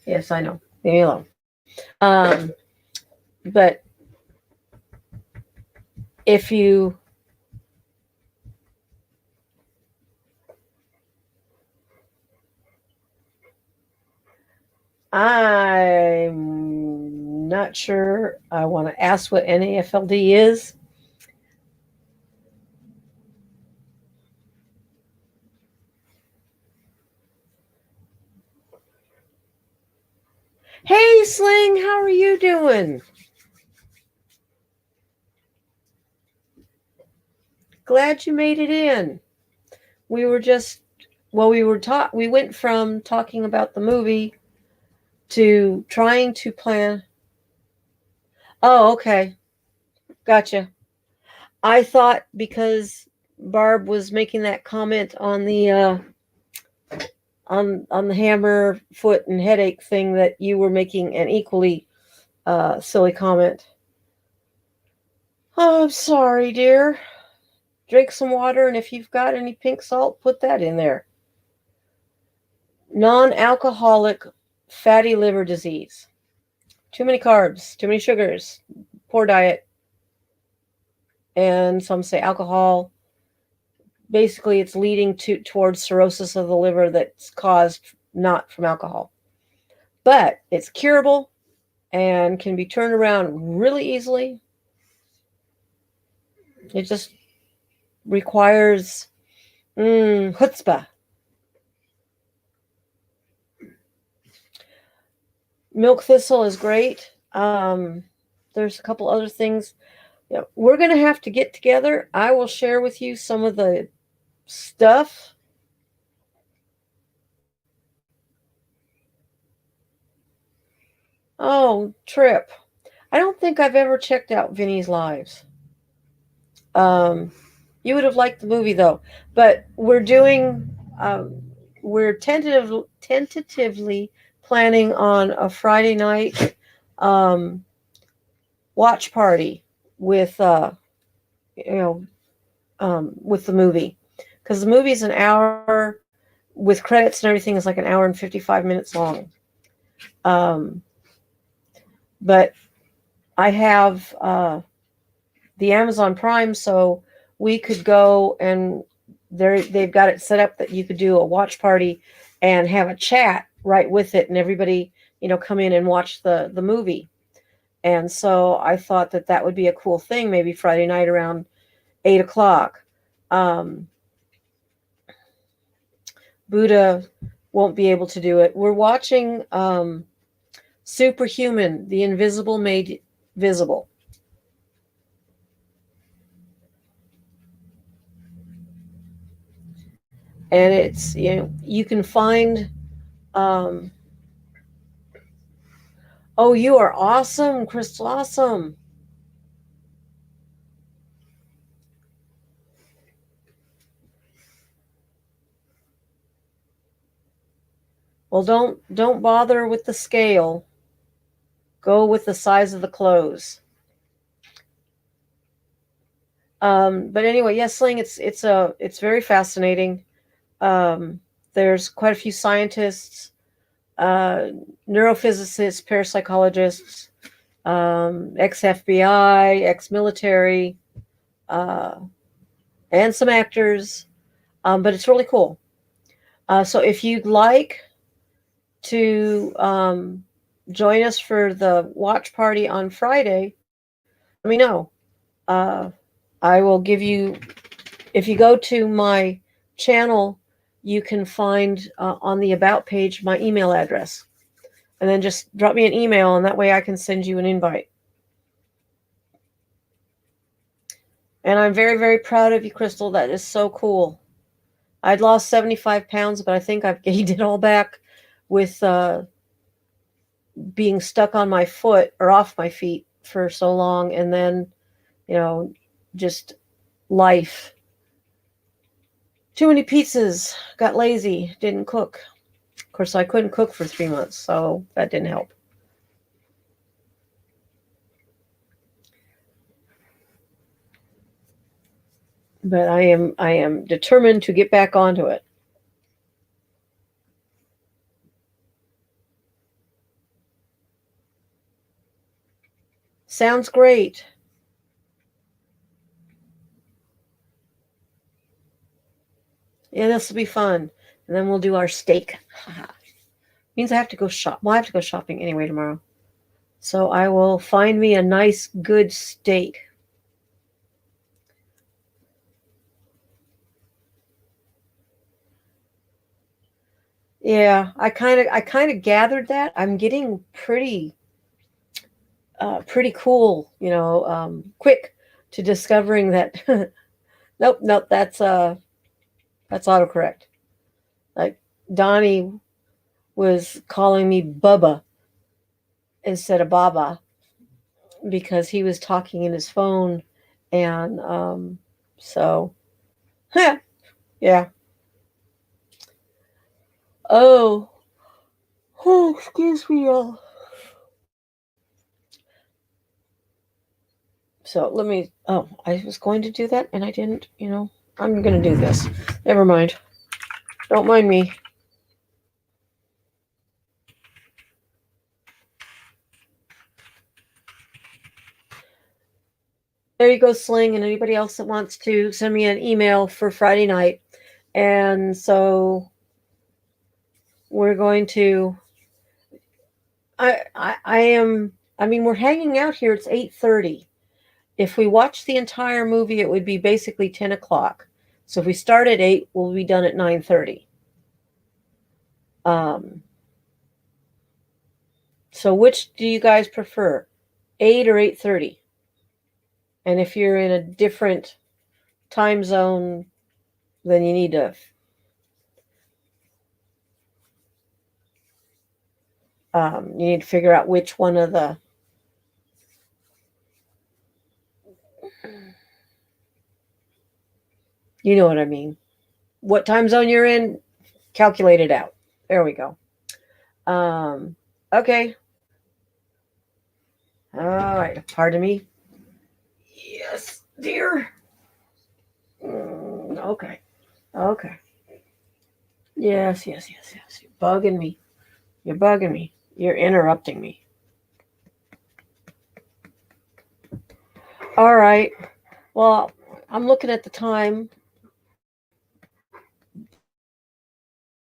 Yes, I know. Leave me alone. But if you I'm not sure I want to ask what NAFLD is. Hey, Sling, how are you doing? Glad you made it in. We were just, well, we went from talking about the movie to trying to plan. Oh, okay. Gotcha. I thought because Barb was making that comment on the on the hammer, foot, and headache thing that you were making an equally silly comment. Oh, I'm sorry, dear. Drink some water, and if you've got any pink salt, put that in there. Non-alcoholic fatty liver disease. Too many carbs, too many sugars, poor diet, and some say alcohol. Basically, it's leading towards cirrhosis of the liver that's caused not from alcohol. But it's curable and can be turned around really easily. It just requires chutzpah. Milk thistle is great. There's a couple other things. Yeah, we're going to have to get together. I will share with you some of the stuff. Oh, Trip. I don't think I've ever checked out Vinny's Lives. You would have liked the movie, though. But we're tentatively planning on a Friday night watch party with with the movie, because the movie's an hour with credits and everything is like an hour and 55 minutes long. But I have the Amazon Prime, so we could go, and they've got it set up that you could do a watch party and have a chat right with it, and everybody come in and watch the movie. And so I thought that would be a cool thing, maybe Friday night around 8:00. Buddha won't be able to do it. We're watching Superhuman, The Invisible Made Visible. And it's, you can find, oh, you are awesome, Crystal, awesome. Well, don't bother with the scale. Go with the size of the clothes. But anyway, yes, Sling, it's very fascinating. There's quite a few scientists, neurophysicists, parapsychologists, ex-FBI, ex-military, and some actors. But it's really cool. So if you'd like to join us for the watch party on Friday, let me know. I will give you, if you go to my channel, you can find on the About page my email address. And then just drop me an email, and that way I can send you an invite. And I'm very, very proud of you, Crystal. That is so cool. I'd lost 75 pounds, but I think I've gained it all back with being stuck on my foot or off my feet for so long. And then, just life. Too many pizzas. Got lazy. Didn't cook. Of course, I couldn't cook for 3 months, so that didn't help. But I am determined to get back onto it. Sounds great. Yeah, this will be fun. And then we'll do our steak. Means I have to go shop. Well, I have to go shopping anyway tomorrow. So I will find me a nice, good steak. Yeah, I kind of gathered that. I'm getting pretty cool, quick to discovering that. Nope, that's autocorrect. Like Donnie was calling me Bubba instead of Baba because he was talking in his phone, and so yeah. Oh, excuse me, y'all. So let me. Oh, I was going to do that and I didn't. I'm going to do this. Never mind. Don't mind me. There you go, Sling, and anybody else that wants to send me an email for Friday night. And so we're going to. We're hanging out here. It's 8:30. If we watch the entire movie, it would be basically 10 o'clock. So if we start at 8, we'll be done at 9:30. So which do you guys prefer, 8 or 8:30? And if you're in a different time zone, then you need to figure out which one of the. You know what I mean. What time zone you're in, calculate it out. There we go. Okay. All right. Pardon me. Yes, dear. Okay. Yes. You're bugging me. You're interrupting me. All right. Well, I'm looking at the time.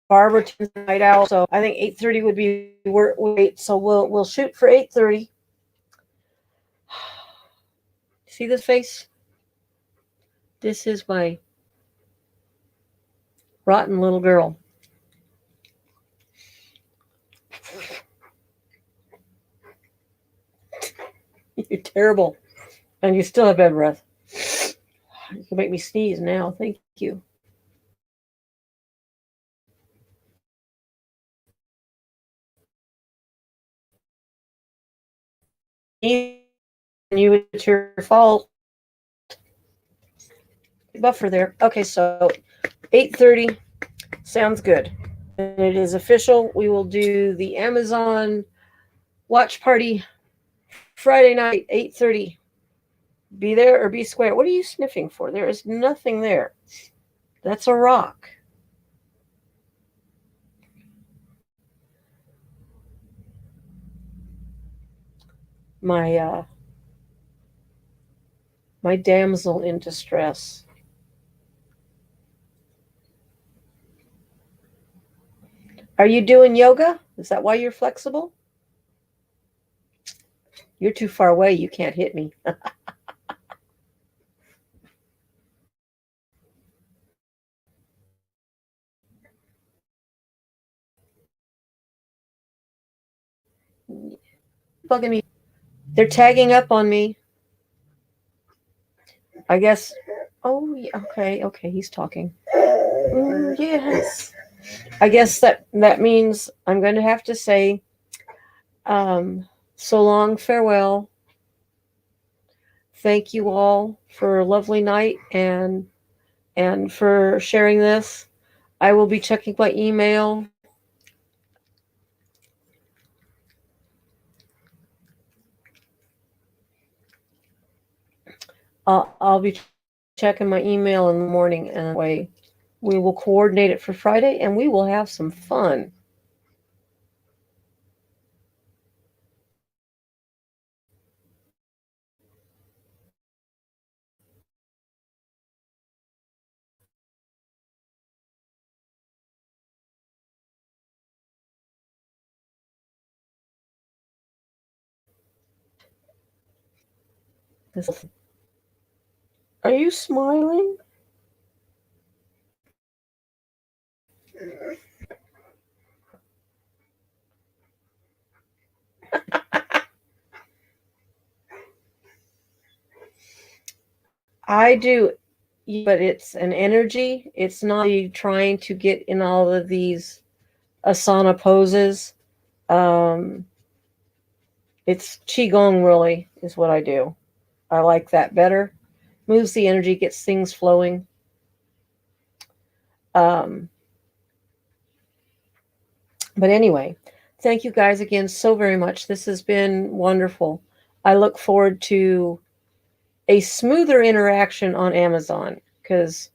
Barbara turns the night out, so I think 8:30 would be wait. So we'll shoot for 8:30. See this face? This is my rotten little girl. You're terrible, and you still have bad breath. You can make me sneeze now. Thank you. It's your fault. Buffer there. Okay, so 8:30 sounds good. And it is official. We will do the Amazon watch party Friday night, 8:30. Be there or be square. What are you sniffing for? There is nothing there. That's a rock. My damsel in distress. Are you doing yoga? Is that why you're flexible? You're too far away. You can't hit me. bugging me. They're tagging up on me. I guess. Oh, yeah, okay, he's talking. Yes. I guess that means I'm going to have to say so long, farewell. Thank you all for a lovely night and for sharing this. I will be checking my email. I'll be checking my email in the morning, and way we will coordinate it for Friday, and we will have some fun. Are you smiling? I do, but it's an energy. It's not trying to get in all of these asana poses. It's qigong, really, is what I do. I like that better. Moves the energy, gets things flowing. But anyway, thank you guys again so very much. This has been wonderful. I look forward to a smoother interaction on Amazon, because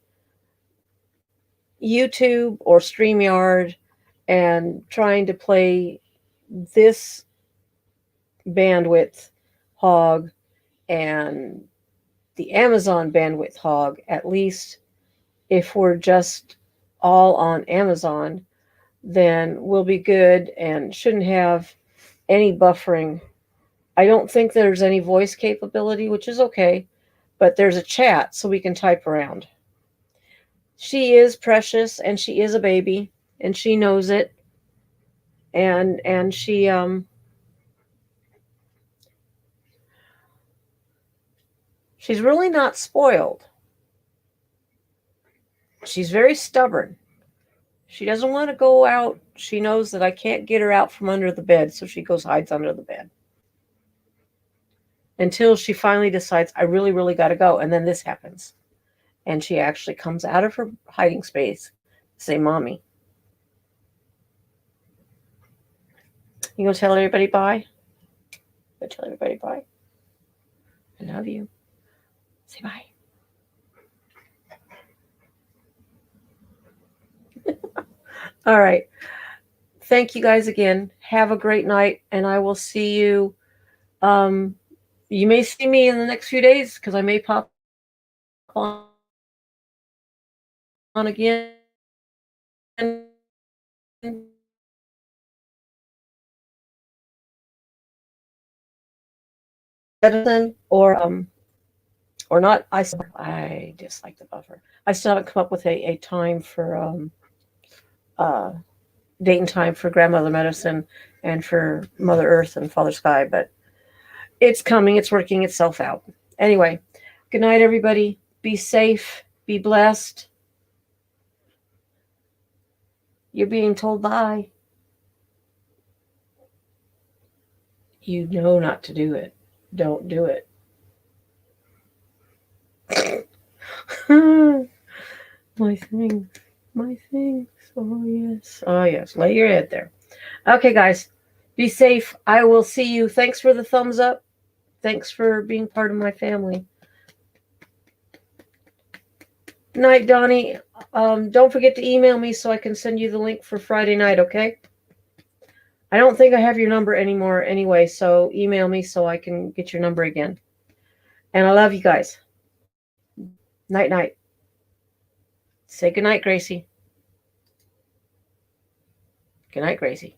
YouTube or StreamYard and trying to play this bandwidth hog and the Amazon bandwidth hog, at least if we're just all on Amazon, then we'll be good and shouldn't have any buffering. I don't think there's any voice capability, which is okay, but there's a chat so we can type around. She is precious and she is a baby and she knows it. And she's really not spoiled. She's very stubborn. She doesn't want to go out. She knows that I can't get her out from under the bed, so she goes hides under the bed. Until she finally decides, I really, really got to go. And then this happens. And she actually comes out of her hiding space to say, Mommy. You gonna tell everybody bye? Go tell everybody bye. I love you. Say bye. All right. Thank you guys again. Have a great night, and I will see you. You may see me in the next few days because I may pop on again. Medicine or not. I dislike the buffer. I still haven't come up with a time for date and time for grandmother medicine and for Mother Earth and Father Sky, but it's coming. It's working itself out. Anyway, good night, everybody. Be safe. Be blessed. You're being told bye. You know not to do it. Don't do it. My things. My things. Oh, yes. Oh, yes. Lay your head there. Okay, guys. Be safe. I will see you. Thanks for the thumbs up. Thanks for being part of my family. Night, Donnie. Don't forget to email me so I can send you the link for Friday night, okay? I don't think I have your number anymore anyway, so email me so I can get your number again. And I love you guys. Night, night. Say goodnight, Gracie. Good night, Gracie.